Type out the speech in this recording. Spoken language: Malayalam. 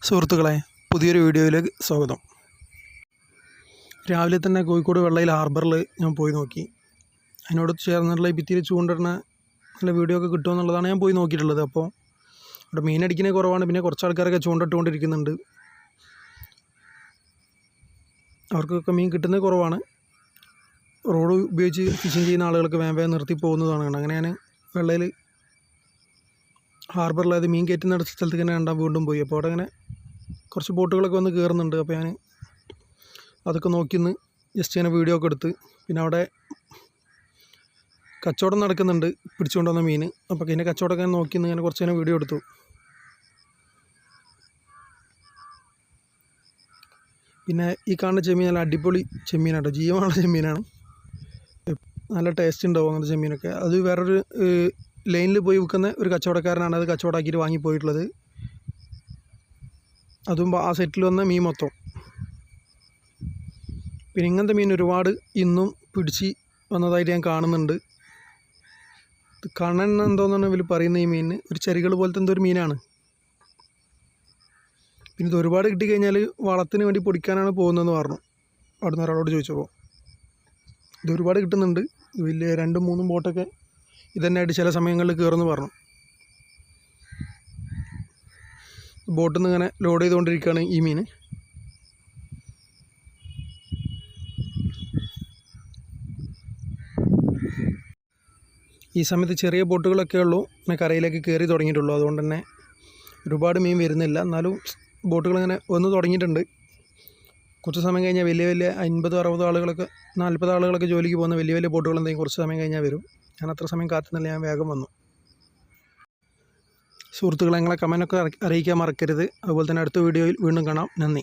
സുഹൃത്തുക്കളെ, പുതിയൊരു വീഡിയോയിലേക്ക് സ്വാഗതം. രാവിലെ തന്നെ കോഴിക്കോട് വെള്ളയിൽ ഹാർബറിൽ ഞാൻ പോയി നോക്കി. അതിനോട് ചേർന്നിട്ടുള്ള ഈ ഭിത്തിയിൽ ചൂണ്ടിടുന്ന നല്ല വീഡിയോ ഒക്കെ കിട്ടുമെന്നുള്ളതാണ് ഞാൻ പോയി നോക്കിയിട്ടുള്ളത്. അപ്പോൾ അവിടെ മീനടിക്കുന്നത് കുറവാണ്, പിന്നെ കുറച്ച് ആൾക്കാരൊക്കെ ചൂണ്ടിട്ടുകൊണ്ടിരിക്കുന്നുണ്ട്. അവർക്കൊക്കെ മീൻ കിട്ടുന്നത് കുറവാണ്. റോഡ് ഉപയോഗിച്ച് ഫിഷിങ് ചെയ്യുന്ന ആളുകൾക്ക് വേഗം നിർത്തി പോകുന്നതാണ്. അങ്ങനെ ഞാൻ വെള്ളയിൽ ഹാർബറിൽ അത് മീൻ കയറ്റുന്ന സ്ഥലത്തേക്ക് തന്നെ കണ്ടാൽ വീണ്ടും പോയി. അപ്പോൾ അവിടെ അങ്ങനെ കുറച്ച് ബോട്ടുകളൊക്കെ വന്ന് കയറുന്നുണ്ട്. അപ്പോൾ ഞാൻ അതൊക്കെ നോക്കിന്ന് ജസ്റ്റ് ഇങ്ങനെ വീഡിയോ ഒക്കെ എടുത്ത്, പിന്നെ അവിടെ കച്ചവടം നടക്കുന്നുണ്ട് പിടിച്ചുകൊണ്ട് വന്ന മീൻ. അപ്പോൾ അതിൻ്റെ കച്ചവടമൊക്കെ നോക്കിന്ന് ഞാൻ കുറച്ച് നേരം വീഡിയോ എടുത്തു. പിന്നെ ഈ കാണുന്ന ചെമ്മീൻ നല്ല അടിപൊളി ചെമ്മീനാട്ടോ, ജീവനുള്ള ചെമ്മീനാണ്. നല്ല ടേസ്റ്റ് ഉണ്ടാവും അങ്ങനത്തെ ചെമ്മീനൊക്കെ. അത് വേറൊരു ലൈനിൽ പോയി വിൽക്കുന്ന ഒരു കച്ചവടക്കാരനാണ് അത് കച്ചവടമാക്കിയിട്ട് വാങ്ങിപ്പോയിട്ടുള്ളത്. അതും ആ സെറ്റിൽ വന്ന മീൻ മൊത്തം. പിന്നെ ഇങ്ങനത്തെ മീൻ ഒരുപാട് ഇന്നും പിടിച്ച് വന്നതായിട്ട് ഞാൻ കാണുന്നുണ്ട്. കണ്ണൻ എന്തോന്നാണ് ഇവർ പറയുന്ന ഈ മീനിന് ഒരു ചരികൾ പോലത്തെ എന്തോ ഒരു മീനാണ്. പിന്നെ ഇത് ഒരുപാട് കിട്ടിക്കഴിഞ്ഞാൽ വളത്തിന് വേണ്ടി പൊടിക്കാനാണ് പോകുന്നതെന്ന് പറഞ്ഞു അവിടുന്ന് ഒരാളോട് ചോദിച്ചപ്പോൾ. ഇത് ഒരുപാട് കിട്ടുന്നുണ്ട്. വലിയ 2-3 ബോട്ടൊക്കെ ഇതന്നെയായിട്ട് ചില സമയങ്ങളിൽ കയറുമെന്ന് പറഞ്ഞു. ബോട്ടിൽ നിന്ന് ഇങ്ങനെ ലോഡ് ചെയ്തുകൊണ്ടിരിക്കുകയാണ് ഈ മീൻ. ഈ സമയത്ത് ചെറിയ ബോട്ടുകളൊക്കെ ഉള്ളൂ പിന്നെ കരയിലേക്ക് കയറി തുടങ്ങിയിട്ടുള്ളൂ. അതുകൊണ്ട് തന്നെ ഒരുപാട് മീൻ വരുന്നില്ല. എന്നാലും ബോട്ടുകളിങ്ങനെ വന്ന് തുടങ്ങിയിട്ടുണ്ട്. കുറച്ച് സമയം കഴിഞ്ഞാൽ വലിയ 50-60 ആളുകളൊക്കെ 40 ആളുകളൊക്കെ ജോലിക്ക് പോകുന്ന വലിയ ബോട്ടുകൾ എന്തെങ്കിലും കുറച്ച് സമയം കഴിഞ്ഞാൽ വരും. ഞാൻ അത്ര സമയം കാത്തുനിന്നില്ല, ഞാൻ വേഗം വന്നു. സുഹൃത്തുക്കളെ, നിങ്ങളെ കമൻറ്റൊക്കെ അറിയിക്കാൻ മറക്കരുത്. അതുപോലെ തന്നെ അടുത്ത വീഡിയോയിൽ വീണ്ടും കാണാം. നന്ദി.